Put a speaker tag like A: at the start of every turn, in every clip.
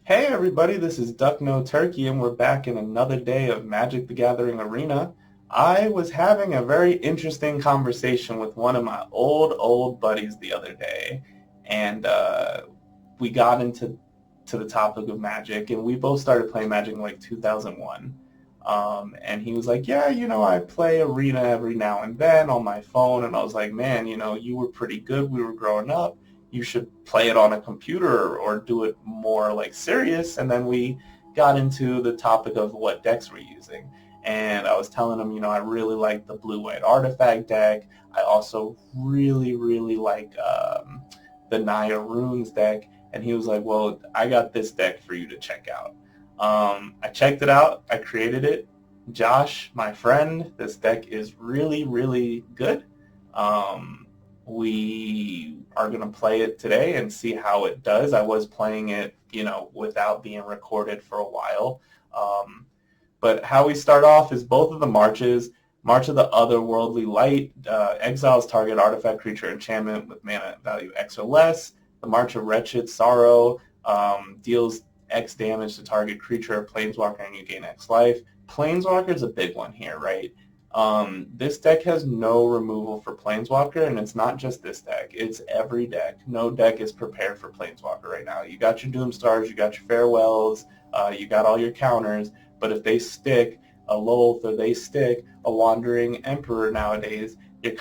A: Hey everybody, this is Duck No Turkey and we're back in another day of Magic the Gathering Arena. I was having a very interesting conversation with one of my old buddies the other day, and we got into the topic of Magic, and we both started playing Magic in like 2001. And he was like, yeah, I play Arena every now and then on my phone, and I was like, man, you were pretty good. We were growing up. You should play it on a computer or do it more like serious. And then we got into the topic of what decks we're using. And I was telling him, I really like the blue-white artifact deck. I also really like the Naya Runes deck. And he was like, well, I got this deck for you to check out. I checked it out. I created it. Josh, my friend, this deck is really good. We are going to play it today and see how it does. I was playing it, without being recorded for a while. But how we start off is both of the marches. March of the Otherworldly Light exiles target artifact, creature, enchantment with mana value X or less. The March of Wretched Sorrow deals X damage to target creature or planeswalker and you gain X life. Planeswalker is a big one here, right? This deck has no removal for Planeswalker, and it's not just this deck. It's every deck. No deck is prepared for Planeswalker right now. You got your Doomstars, you got your Farewells, you got all your counters, but if they stick a Lolth or they stick a Wandering Emperor nowadays, you're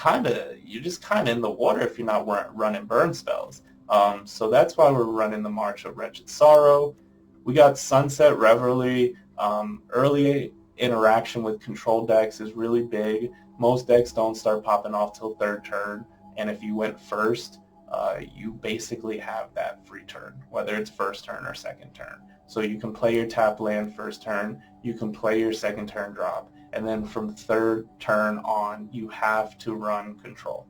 A: just kind of in the water if you're not running burn spells. So that's why we're running the March of Wretched Sorrow. We got Sunset Reverie. Early interaction with control decks is really big. Most decks don't start popping off till third turn, and if you went first, you basically have that free turn, whether it's first turn or second turn. So you can play your tap land first turn, you can play your second turn drop, and then from third turn on, you have to run control.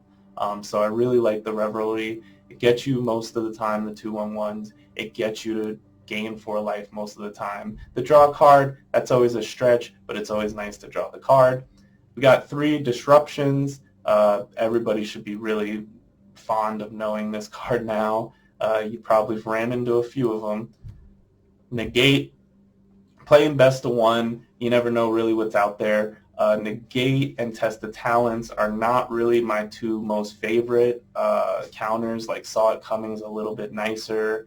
A: So I really like the Reverie. It gets you most of the time the 2/1/1s. It gets you to gain 4 life most of the time. The draw card, that's always a stretch, but it's always nice to draw the card. We got 3 disruptions. Everybody should be really fond of knowing this card now. You probably ran into a few of them. Negate, playing best of one, you never know really what's out there. Negate and Test the Talents are not really my 2 most favorite counters. Like Saw It Coming is a little bit nicer.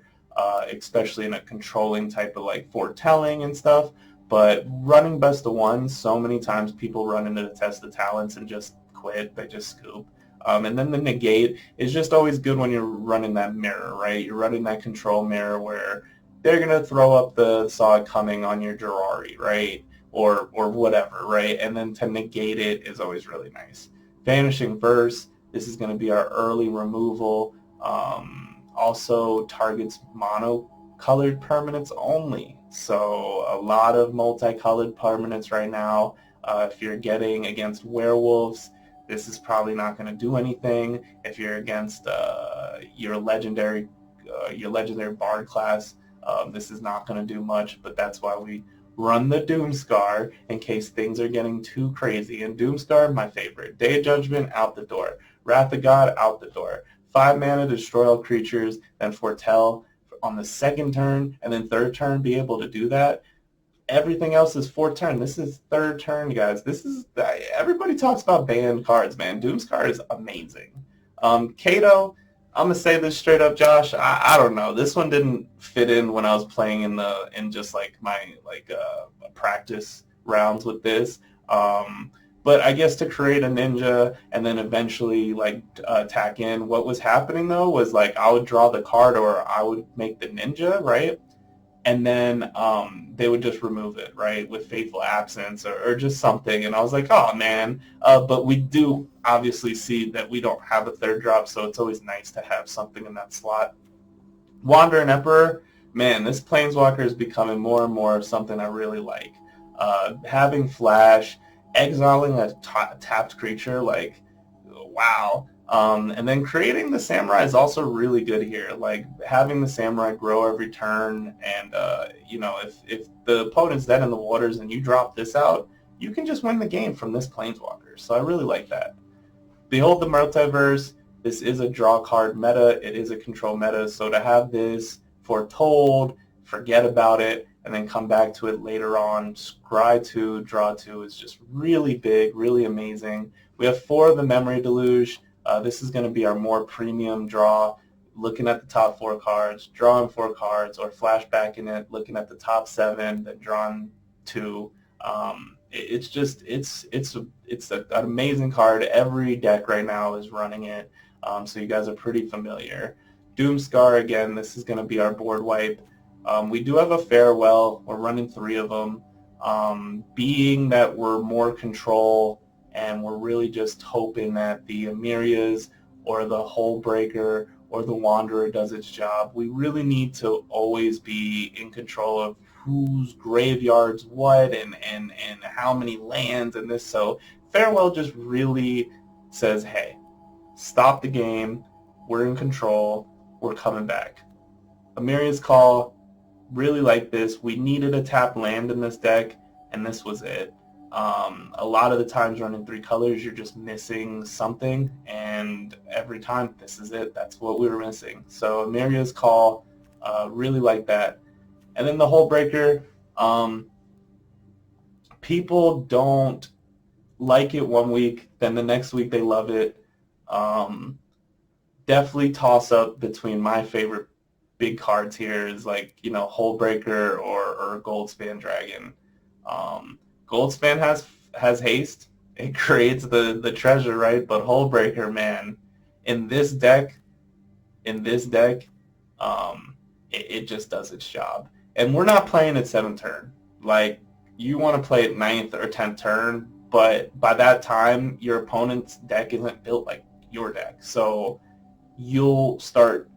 A: Especially in a controlling type of like foretelling and stuff. But running best of one, so many times people run into the Test of Talents and just quit. They just scoop. And then the negate is just always good when you're running that mirror, right? You're running that control mirror where they're going to throw up the Saw It Coming on your Jurari, right? Or whatever, right? And then to negate it is always really nice. Vanishing Verse, this is going to be our early removal. Also targets mono-colored permanents only. So a lot of multicolored permanents right now. If you're getting against werewolves, this is probably not going to do anything. If you're against your legendary bard class, this is not going to do much. But that's why we run the Doomscar in case things are getting too crazy. And Doomscar, my favorite. Day of Judgment, out the door. Wrath of God, out the door. 5 mana, destroy all creatures, then foretell on the second turn, and then third turn be able to do that. Everything else is fourth turn. This is third turn, guys. Everybody talks about banned cards, man. Doomscar is amazing. Kato, I'm gonna say this straight up, Josh. I don't know. This one didn't fit in when I was playing in just like my practice rounds with this. But I guess to create a ninja and then eventually tack in, what was happening though was like I would draw the card or I would make the ninja, right? And then they would just remove it, right, with Fateful Absence or just something. And I was like, oh man. But we do obviously see that we don't have a third drop, so it's always nice to have something in that slot. Wandering Emperor, man, this Planeswalker is becoming more and more something I really like. Having Flash, exiling a tapped creature, wow. And then creating the Samurai is also really good here. Like having the Samurai grow every turn, and if the opponent's dead in the waters and you drop this out, you can just win the game from this Planeswalker. So I really like that. Behold the Multiverse. This is a draw card meta. It is a control meta. So to have this Foretold, forget about it, and then come back to it later on. Scry 2, Draw 2 is just really big, really amazing. We have 4 of the Memory Deluge. This is going to be our more premium draw, looking at the top 4 cards, drawing 4 cards, or flashbacking it, looking at the top 7, then drawing 2. It's an amazing card. Every deck right now is running it, so you guys are pretty familiar. Doomscar, again, this is going to be our board wipe. We do have a Farewell. We're running 3 of them. Being that we're more control and we're really just hoping that the Amirias or the Hullbreaker or the Wanderer does its job, we really need to always be in control of whose graveyards what and how many lands and this. So Farewell just really says, hey, stop the game. We're in control. We're coming back. Amiria's Call, really like this. We needed a tap land in this deck, and this was it. A lot of the times running 3 colors, you're just missing something, and every time, this is it. That's what we were missing. So Amiria's Call, really like that. And then the Hullbreaker, people don't like it one week, then the next week they love it. Definitely toss up between my favorite big cards here is like, you know, Hullbreaker or Goldspan Dragon. Goldspan has haste. It creates the treasure, right? But Hullbreaker, man, in this deck, it just does its job. And we're not playing at 7th turn. Like, you want to play at 9th or 10th turn, but by that time, your opponent's deck isn't built like your deck. So you'll start,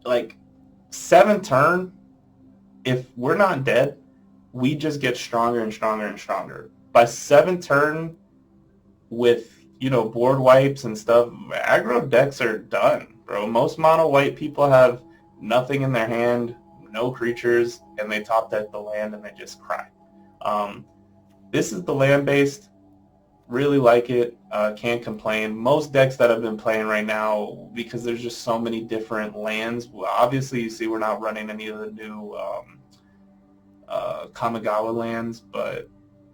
A: like, 7th turn, if we're not dead, we just get stronger and stronger and stronger. By 7th turn, with, you know, board wipes and stuff, aggro decks are done, bro. Most mono white people have nothing in their hand, no creatures, and they top deck the land and they just cry. This is the land-based. Really like it. Can't complain. Most decks that I've been playing right now, because there's just so many different lands. Well, obviously, you see we're not running any of the new Kamigawa lands, but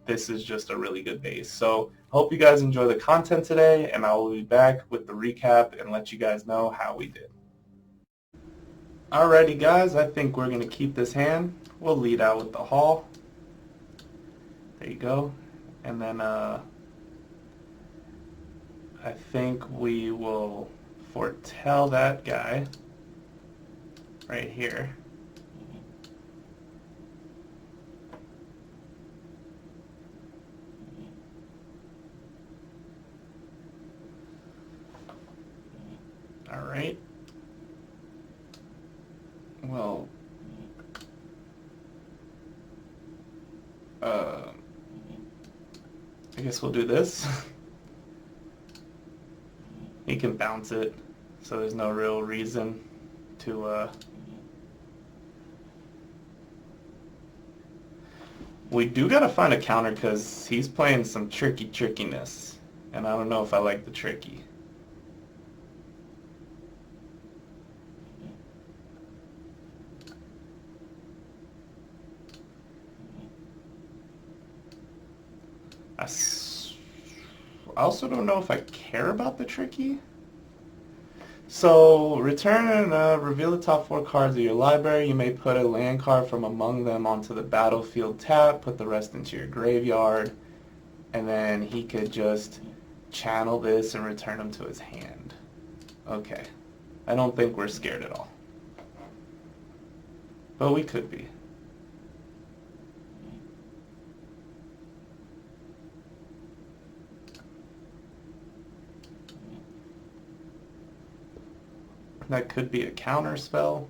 A: this is just a really good base. So I hope you guys enjoy the content today, and I will be back with the recap and let you guys know how we did. Alrighty, guys, I think we're going to keep this hand. We'll lead out with the Hall. There you go. And then I think we will foretell that guy right here. All right. Well, I guess we'll do this. He can bounce it, so there's no real reason to we do gotta find a counter because he's playing some trickiness, and I don't know if I like the tricky. I also don't know if I care about the tricky. So, return and reveal the top 4 cards of your library. You may put a land card from among them onto the battlefield tap, put the rest into your graveyard, and then he could just channel this and return them to his hand. Okay. I don't think we're scared at all. But we could be. That could be a counter spell.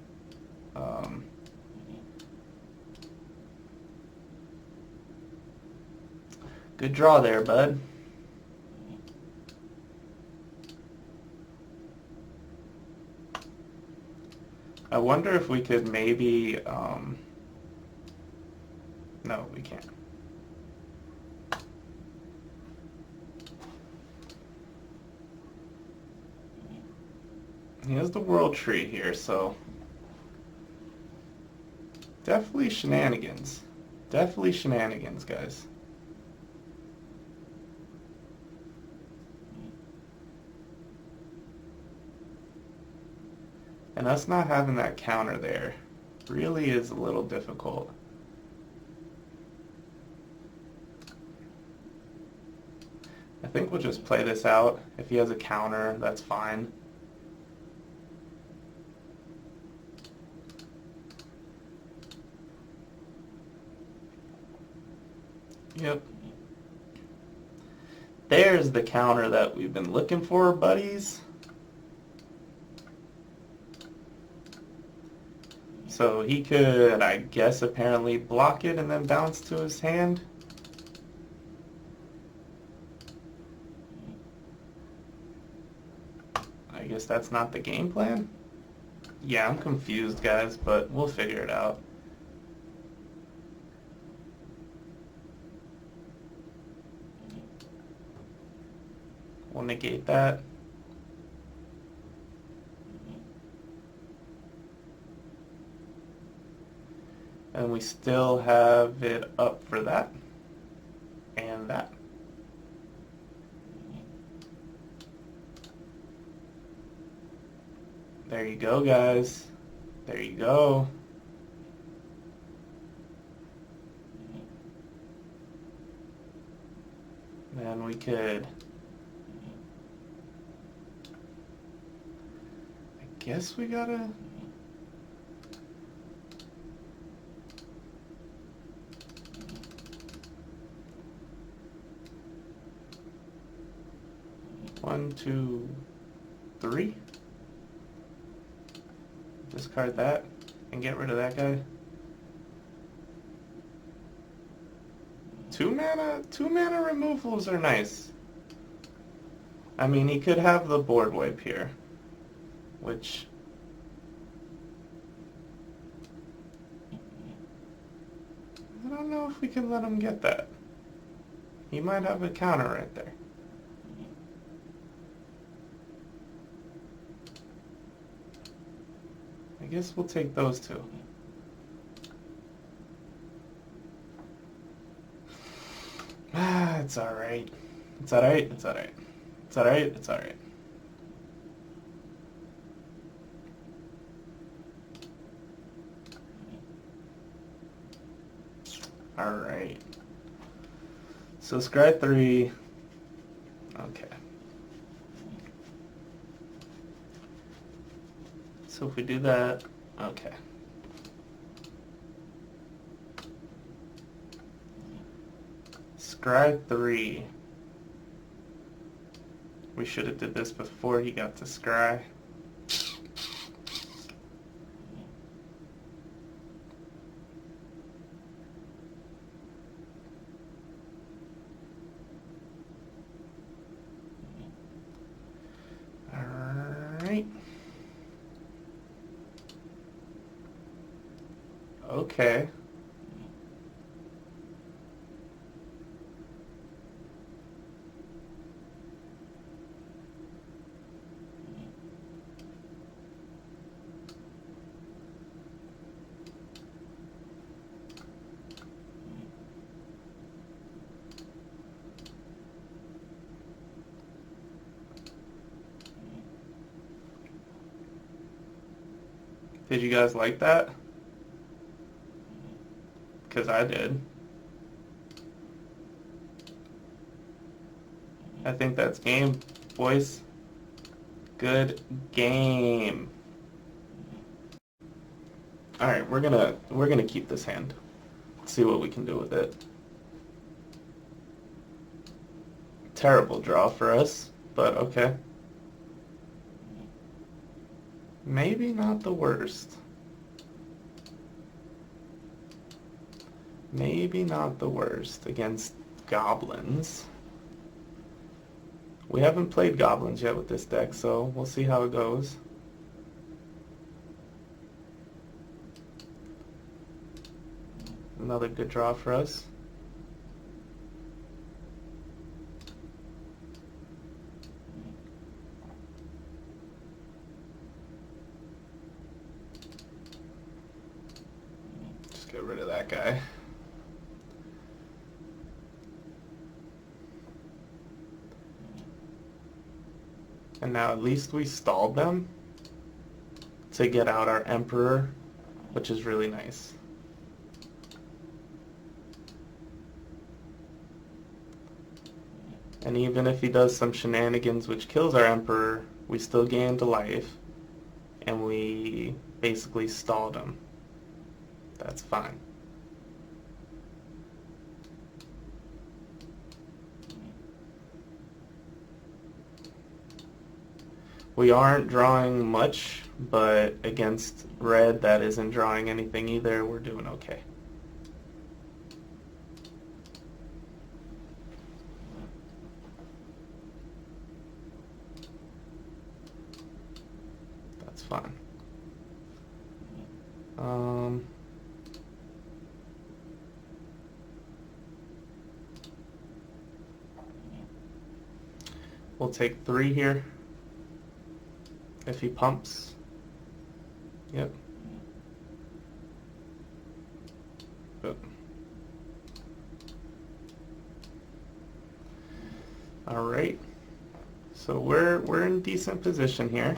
A: Good draw there, bud. I wonder if we could maybe... no, we can't. He has the World Tree here, so Definitely shenanigans. Definitely shenanigans, guys. And us not having that counter there really is a little difficult. I think we'll just play this out. If he has a counter, that's fine. Yep. There's the counter that we've been looking for, buddies. So he could, I guess, apparently block it and then bounce to his hand. I guess that's not the game plan. Yeah, I'm confused, guys, but we'll figure it out. We'll negate that. And we still have it up for that and that. There you go, guys. There you go. Then we could, I guess we gotta, one, two, three. Discard that and get rid of that guy. Two mana removals are nice. I mean, he could have the board wipe here, which I don't know if we can let him get that. He might have a counter right there. I guess we'll take those two. Ah, it's alright. It's alright, it's alright. It's alright, it's alright. Alright. So scry 3. Okay. So if we do that, okay. Scry 3. We should have did this before he got to scry. Alright. Okay. Did you guys like that? Because I did. I think that's game, boys. Good game. All right, we're gonna keep this hand. See what we can do with it. Terrible draw for us, but okay. Maybe not the worst. Maybe not the worst against goblins. We haven't played goblins yet with this deck, so we'll see how it goes. Another good draw for us. get rid of that guy. And now at least we stalled them to get out our Emperor, which is really nice. And even if he does some shenanigans which kills our Emperor, we still gained a life, and we basically stalled him. That's fine. We aren't drawing much, but against red that isn't drawing anything either, we're doing okay. That's fine. We'll take 3 here. If he pumps. Yep. Yep. All right. So we're in decent position here.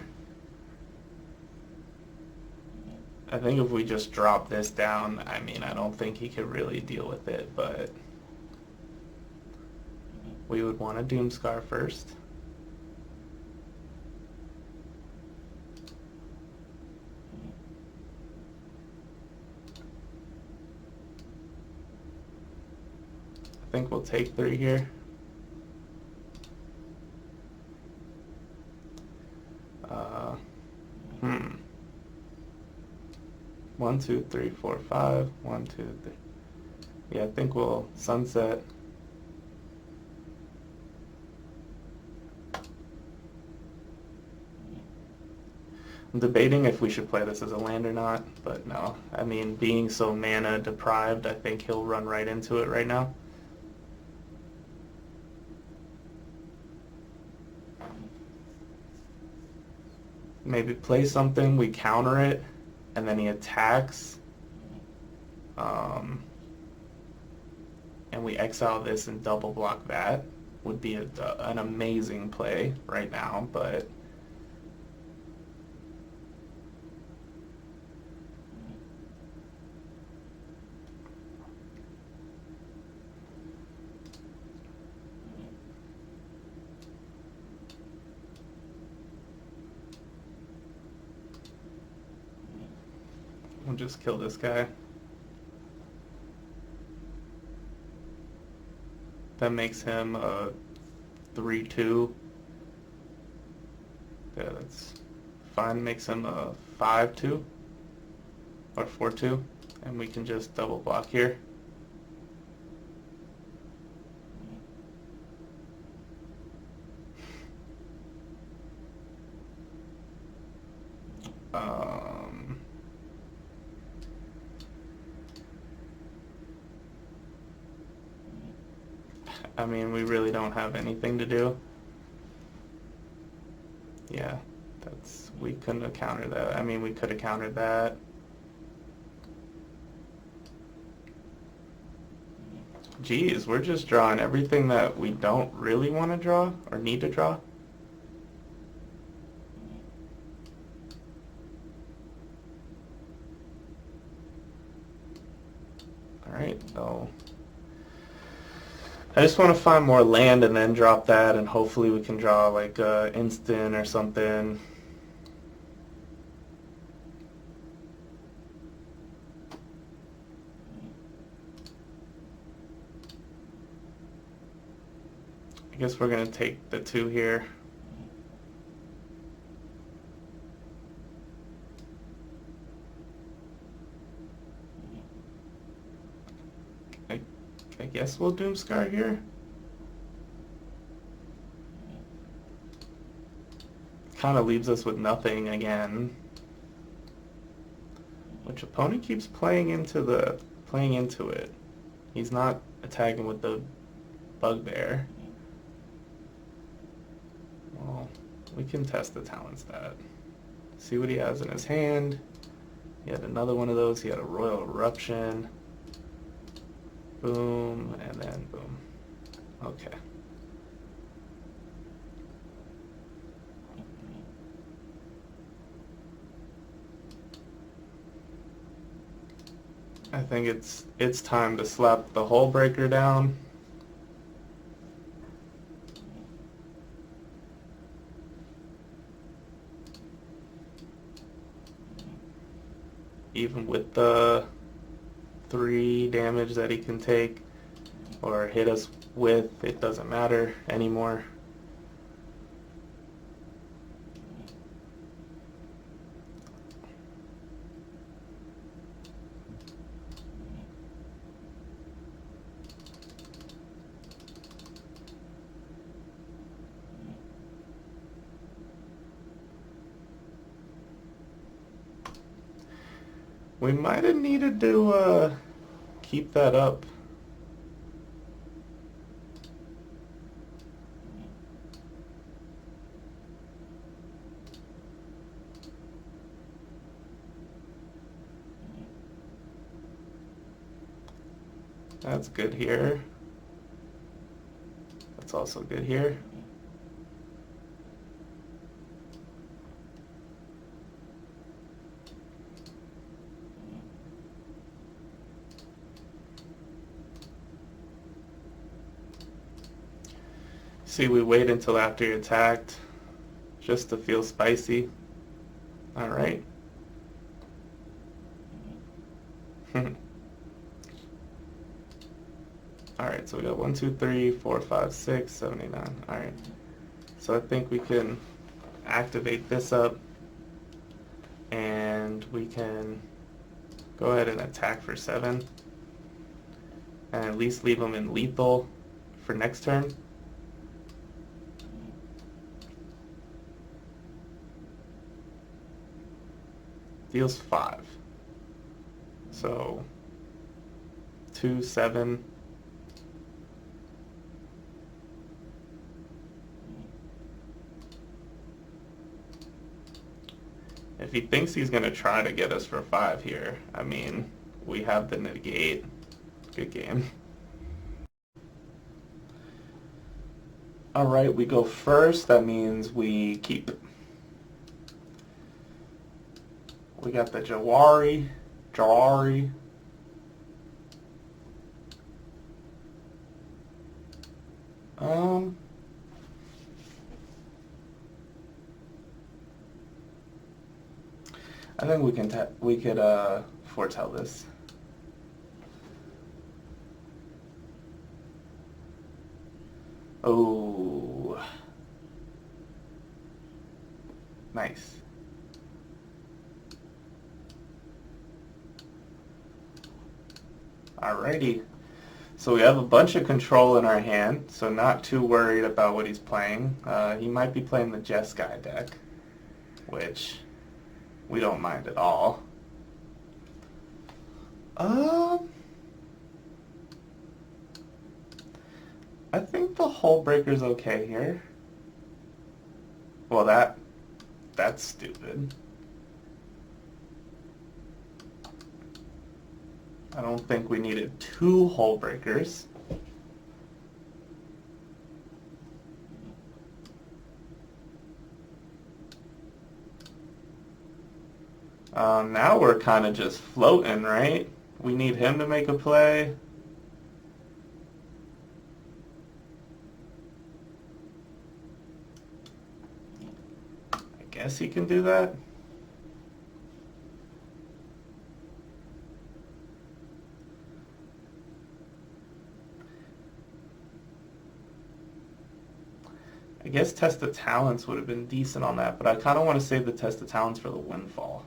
A: I think if we just drop this down, I mean, I don't think he could really deal with it, but we would want a Doomscar first. I think we'll take 3 here. 1, 2, 3, 4, 5. 1, 2, 3. Yeah, I think we'll sunset. I'm debating if we should play this as a land or not, but no. I mean, being so mana deprived, I think he'll run right into it right now. Maybe play something, we counter it, and then he attacks. And we exile this and double block that. Would be an amazing play right now, but we'll just kill this guy. That makes him a 3-2. Yeah, that's fine. Makes him a 5-2 or 4-2, and we can just double block here. I mean, we really don't have anything to do. Yeah, we couldn't have countered that. I mean, we could have countered that. Geez, we're just drawing everything that we don't really want to draw or need to draw. Alright, so I just want to find more land and then drop that, and hopefully we can draw like instant or something. I guess we're going to take the 2 here. I guess we'll Doomscar here. Kind of leaves us with nothing again. Which opponent keeps playing into it. He's not attacking with the Bugbear. Well, we can test the talent stat. See what he has in his hand. He had another one of those. He had a Royal Eruption. Boom, and then boom. Okay. I think it's time to slap the Hull Breaker down. Even with the 3 damage that he can take or hit us with, it doesn't matter anymore. We might have needed to keep that up. That's good here. That's also good here. See, we wait until after you're attacked just to feel spicy. All right. All right, so we got 1, 2, 3, 4, 5, 6, 7, 8, 9. All right. So I think we can activate this up, and we can go ahead and attack for 7, and at least leave them in lethal for next turn. Deals 5. So 2, 7. If he thinks he's going to try to get us for 5 here, I mean, we have the negate. Good game. All right, we go first. That means we keep. We got the Jawari. I think we could foretell this. Oh, nice. Alrighty. So we have a bunch of control in our hand, so not too worried about what he's playing. He might be playing the Jeskai deck, which we don't mind at all. I think the Hull Breaker's okay here. Well, that's stupid. I don't think we needed 2 Hull Breakers. Now we're kind of just floating, right? We need him to make a play. I guess he can do that. I guess Test of Talents would have been decent on that, but I kind of want to save the Test of Talents for the Windfall.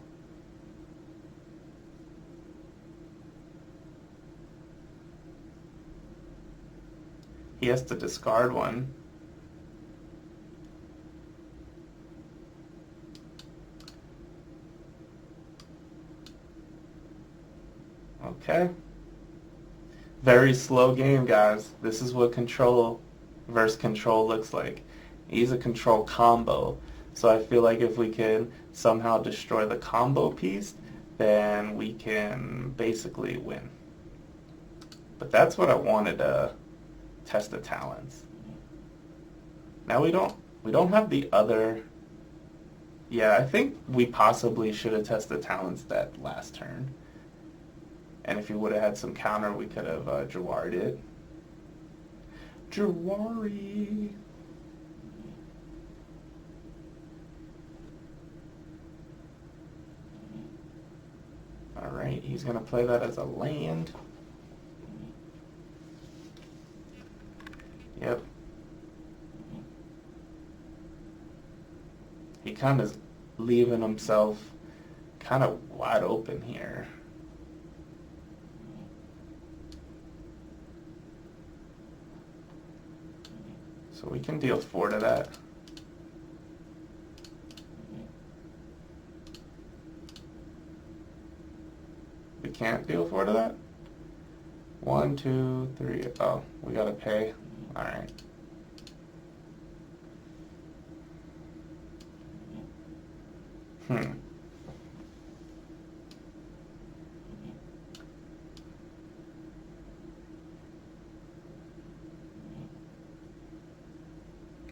A: He has to discard one. Okay. Very slow game, guys. This is what control versus control looks like. He's a control combo. So I feel like if we can somehow destroy the combo piece, then we can basically win. But that's what I wanted to test the talents. Now we don't have the other. Yeah, I think we possibly should have tested talents that last turn. And if he would have had some counter, we could have Jawari'd it. Jawari! Alright, he's going to play that as a land. Yep. He kind of leaving himself kind of wide open here. So we can deal 4 to that. We can't deal 4 to that? 1, 2, 3. Oh, we gotta pay. Alright.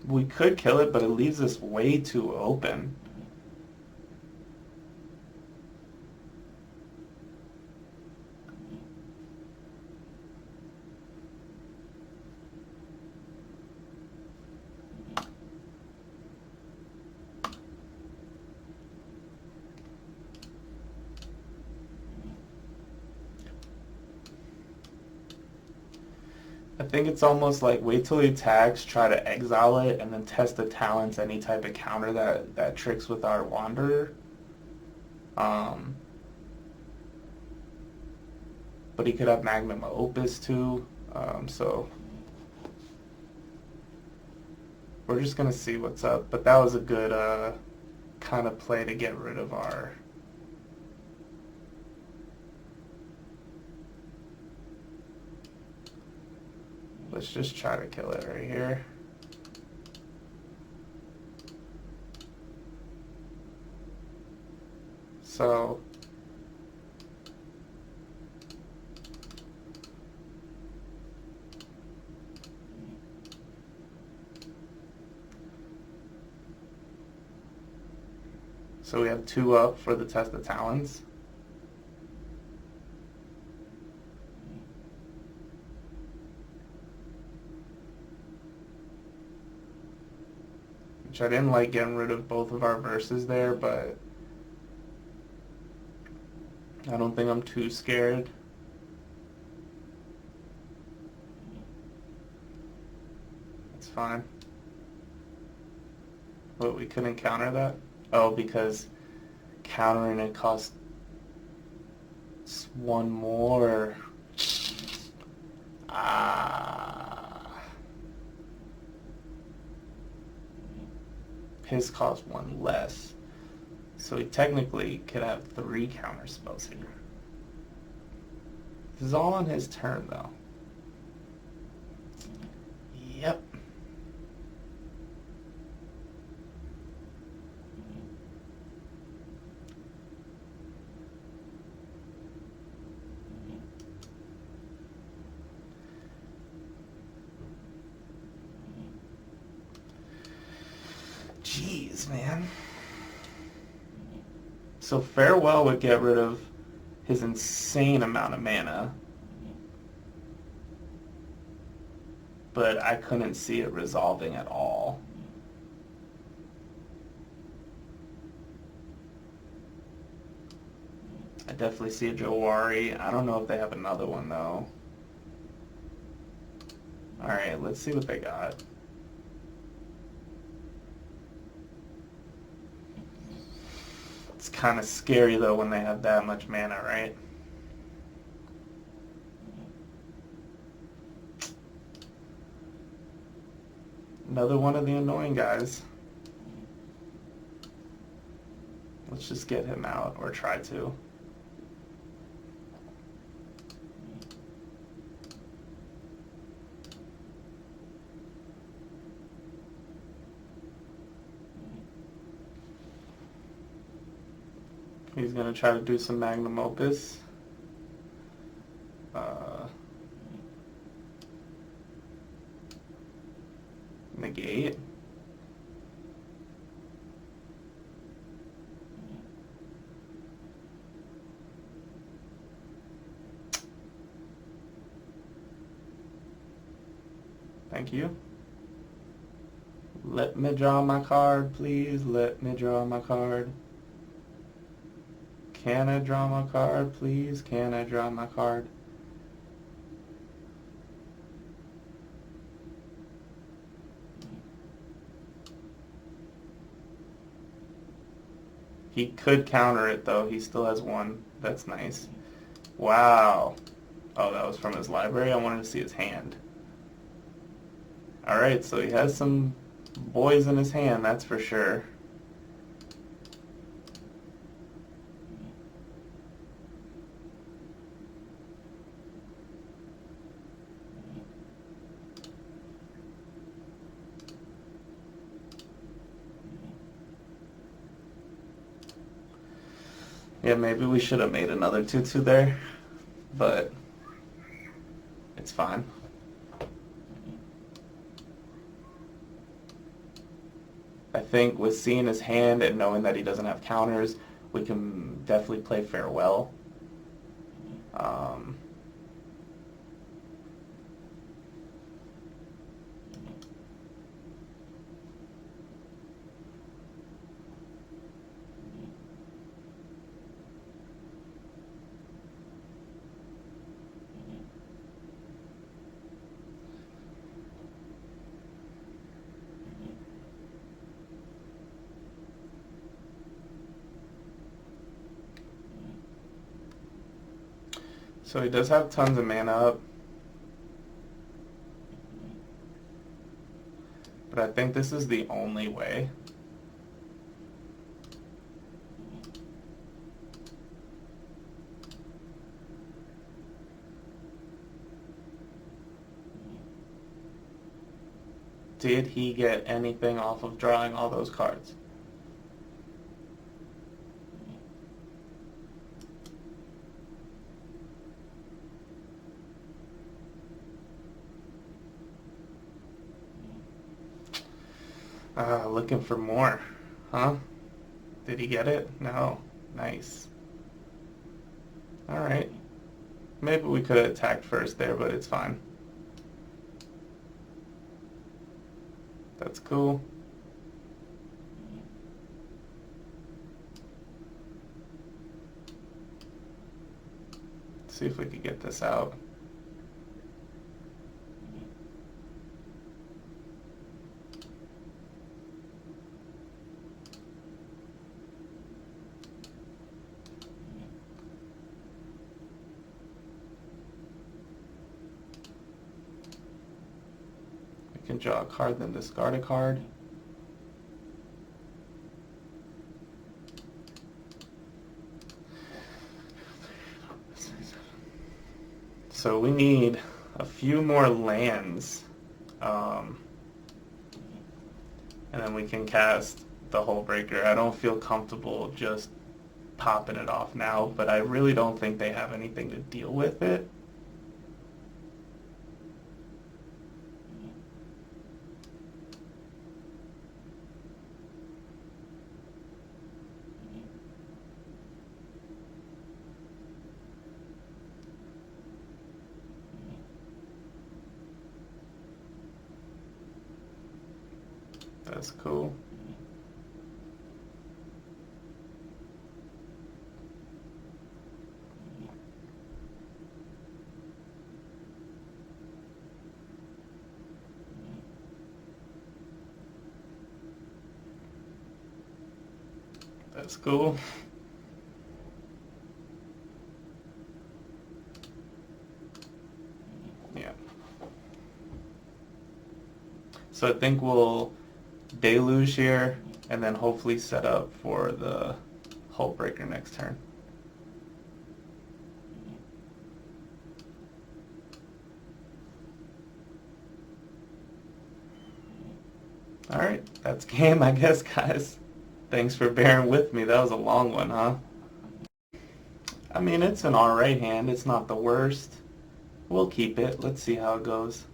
A: We could kill it, but it leaves us way too open. I think it's almost like wait till he attacks, try to exile it, and then test the talents, any type of counter that tricks with our Wanderer. But he could have Magnum Opus too, so we're just going to see what's up. But that was a good kind of play to get rid of our... Let's just try to kill it right here. So we have 2 up for the test of talents. Which I didn't like getting rid of both of our verses there, but I don't think I'm too scared. It's fine. But we couldn't counter that? Oh, because countering it costs 1 more. His costs 1 less. So he technically could have 3 counter spells here. This is all on his turn, though. Yep. Jeez, man. So Farewell would get rid of his insane amount of mana. But I couldn't see it resolving at all. I definitely see a Jawari. I don't know if they have another one, though. Alright, let's see what they got. It's kind of scary, though, when they have that much mana, right? Another one of the annoying guys. Let's just get him out, or try to. He's going to try to do some magnum opus. Negate. Thank you. Let me draw my card, please. Let me draw my card. Can I draw my card, please? Can I draw my card? He could counter it, though. He still has one. That's nice. Wow. Oh, that was from his library? I wanted to see his hand. Alright, so he has some boys in his hand, that's for sure. Yeah, maybe we should have made another 2-2 there, but it's fine. I think with seeing his hand and knowing that he doesn't have counters, we can definitely play farewell. So he does have tons of mana up. But I think this is the only way. Did he get anything off of drawing all those cards? Looking for more. Huh? Did he get it? No. Nice. Alright. Maybe we could have attacked first there, but it's fine. That's cool. Let's see if we could get this out. We can draw a card, then discard a card. So we need a few more lands, and then we can cast the Hullbreaker. I don't feel comfortable just popping it off now, but I really don't think they have anything to deal with it. That's cool. That's cool. Yeah. So I think we'll deluge here, and then hopefully set up for the Hullbreaker next turn. Alright, that's game, I guess, guys. Thanks for bearing with me. That was a long one, huh? I mean, it's an alright hand. It's not the worst. We'll keep it. Let's see how it goes.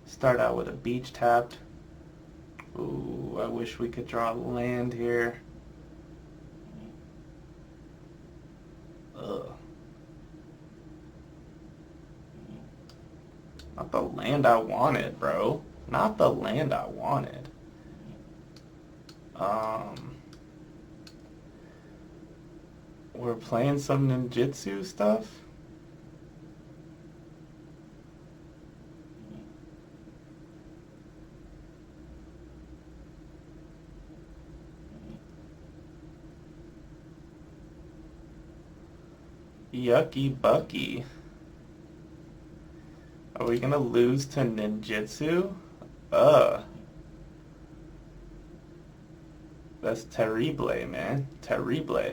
A: Start out with a beach tapped. Ooh, I wish we could draw land here. Ugh. Not the land I wanted, bro. Not the land I wanted. We're playing some ninjutsu stuff. Yucky Bucky. Are we gonna lose to ninjutsu? That's terrible, man. Terrible.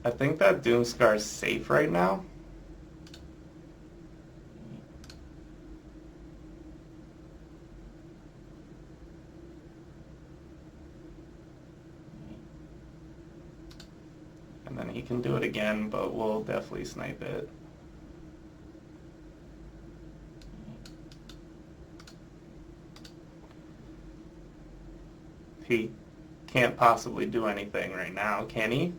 A: I think that Doomscar is safe right now. And then he can do it again, but we'll definitely snipe it. He can't possibly do anything right now, can he?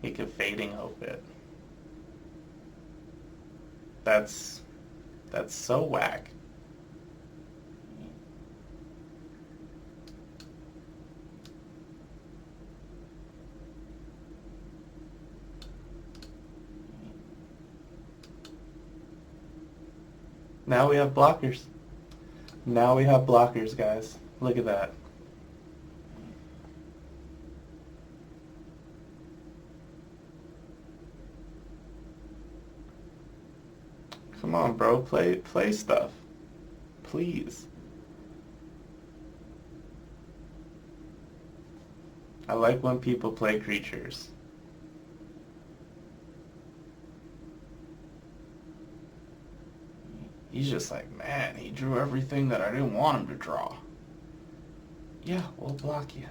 A: He could Fading Hope it. That's so whack. Now we have blockers. Now we have blockers, guys. Look at that. Come on, bro. Play stuff. Please. I like when people play creatures. He's just like, man, he drew everything that I didn't want him to draw. Yeah, we'll block you.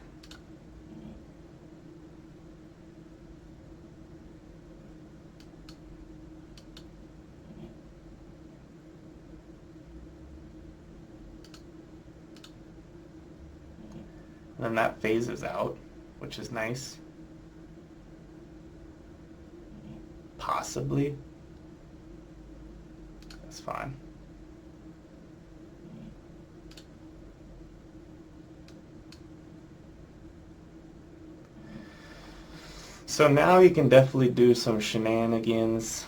A: And then that phases out, which is nice. Possibly. That's fine. So now you can definitely do some shenanigans.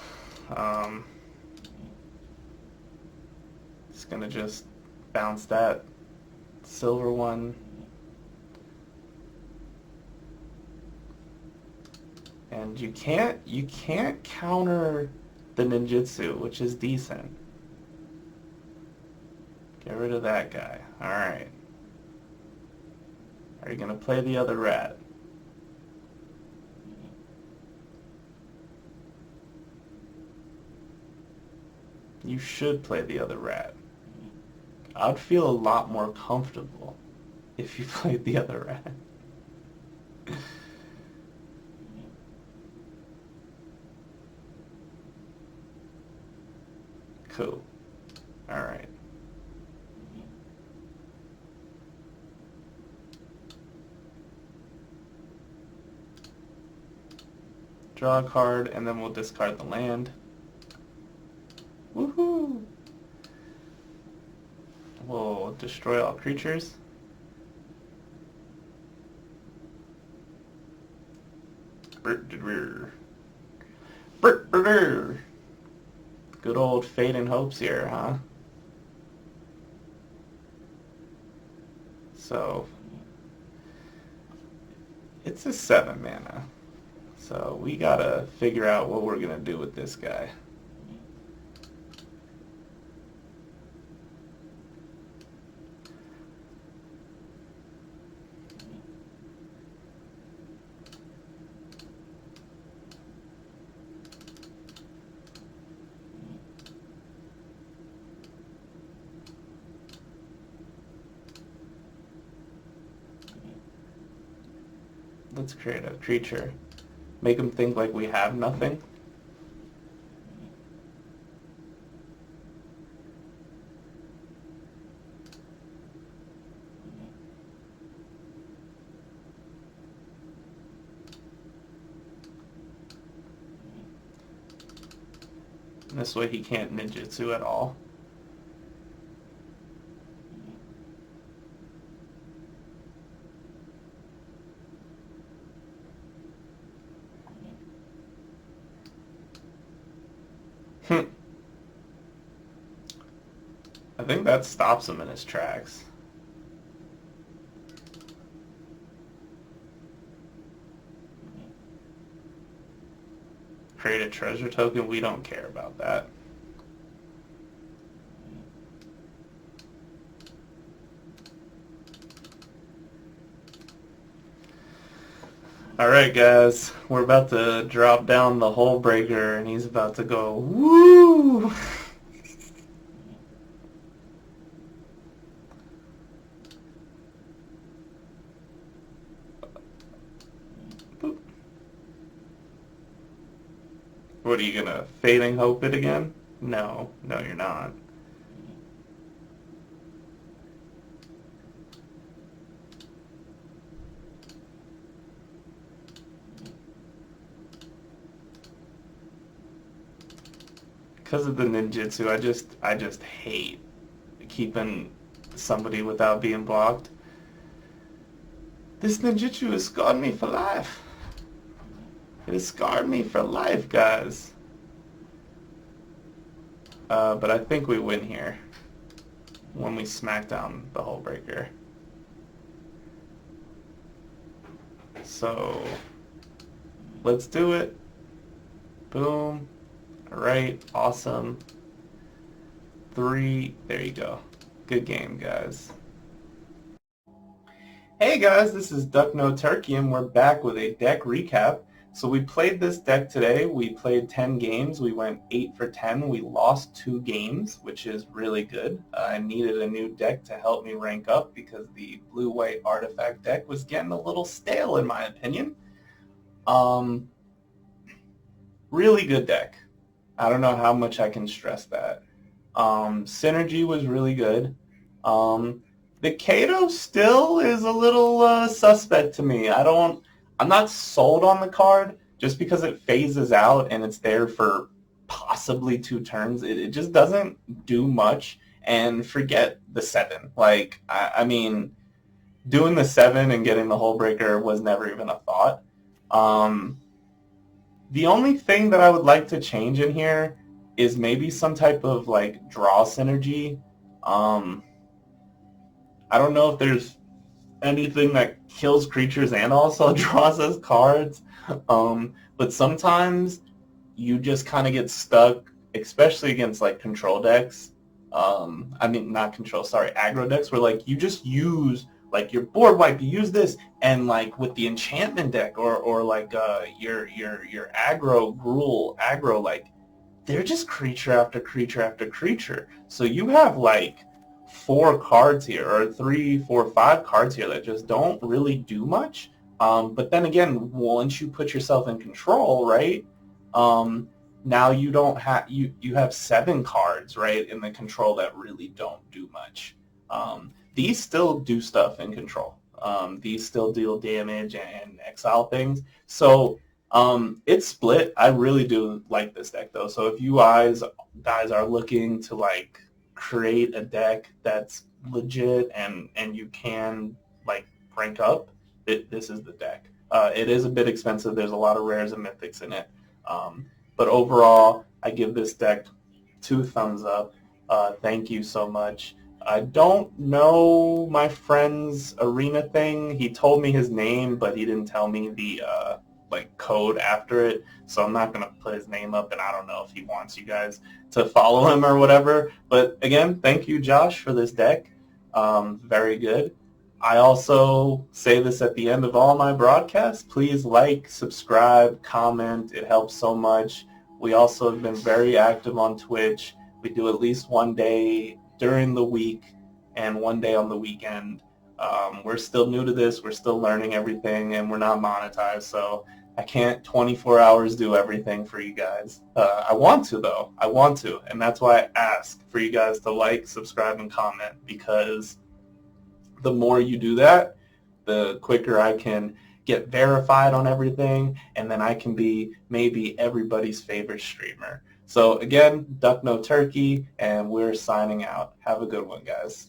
A: It's gonna just bounce that silver one. And you can't counter the ninjutsu, which is decent. Get rid of that guy. Alright. Are you gonna play the other rat? You should play the other rat. I'd feel a lot more comfortable if you played the other rat. Cool. Alright. Draw a card, and then we'll discard the land. Woohoo! We'll destroy all creatures. Good old Fading Hopes here, huh? So, it's a 7 mana. So we gotta figure out what we're gonna do with this guy. Let's create a creature. Make them think like we have nothing. And this way he can't ninjutsu at all. I think that stops him in his tracks. Create a treasure token, we don't care about that. Alright guys, we're about to drop down the Hull Breaker and he's about to go woo! What are you gonna fading hope it again? No, you're not. Because of the ninjutsu, I just hate keeping somebody without being blocked. This ninjutsu has scarred me for life. It has scarred me for life, guys. But I think we win here when we smack down the Hull Breaker. So let's do it. Boom. Alright, awesome. 3, there you go. Good game, guys. Hey guys, this is Duck No Turkey and we're back with a deck recap. So we played this deck today. We played 10 games. We went 8 for 10. We lost 2 games, which is really good. I needed a new deck to help me rank up because the blue-white artifact deck was getting a little stale in my opinion. Really good deck. I don't know how much I can stress that. Synergy was really good. The Kato still is a little suspect to me. I'm not sold on the card just because it phases out and it's there for possibly 2 turns. It just doesn't do much. And forget the 7. Like, I mean, doing the 7 and getting the Hull Breaker was never even a thought. The only thing that I would like to change in here is maybe some type of like draw synergy. I don't know if there's anything that kills creatures and also draws us cards, but sometimes you just kind of get stuck, especially against like control decks. I mean, not control, sorry, aggro decks, where like you just use like your board wipe, you use this, and like with the enchantment deck or like your aggro Gruul aggro, like they're just creature after creature after creature. So you have like 4 cards here, or 3, 4, 5 cards here that just don't really do much. But then again, once you put yourself in control, right? Now you don't have you have 7 cards, right, in the control that really don't do much. These still do stuff in control. These still deal damage and exile things. So it's split. I really do like this deck though. So if you guys are looking to like create a deck that's legit and you can like rank up, this is the deck. It is a bit expensive. There's a lot of rares and mythics in it. But overall, I give this deck 2 thumbs up. Thank you so much. I don't know my friend's arena thing. He told me his name, but he didn't tell me the like code after it. So I'm not gonna put his name up, and I don't know if he wants you guys to follow him or whatever. But again, thank you, Josh, for this deck. Very good. I also say this at the end of all my broadcasts. Please like, subscribe, comment. It helps so much. We also have been very active on Twitch. We do at least one day during the week and one day on the weekend. We're still new to this. We're still learning everything, and we're not monetized. So I can't 24 hours do everything for you guys. I want to, though. I want to. And that's why I ask for you guys to like, subscribe, and comment, because the more you do that, the quicker I can get verified on everything, and then I can be maybe everybody's favorite streamer. So again, duck no turkey, and we're signing out. Have a good one, guys.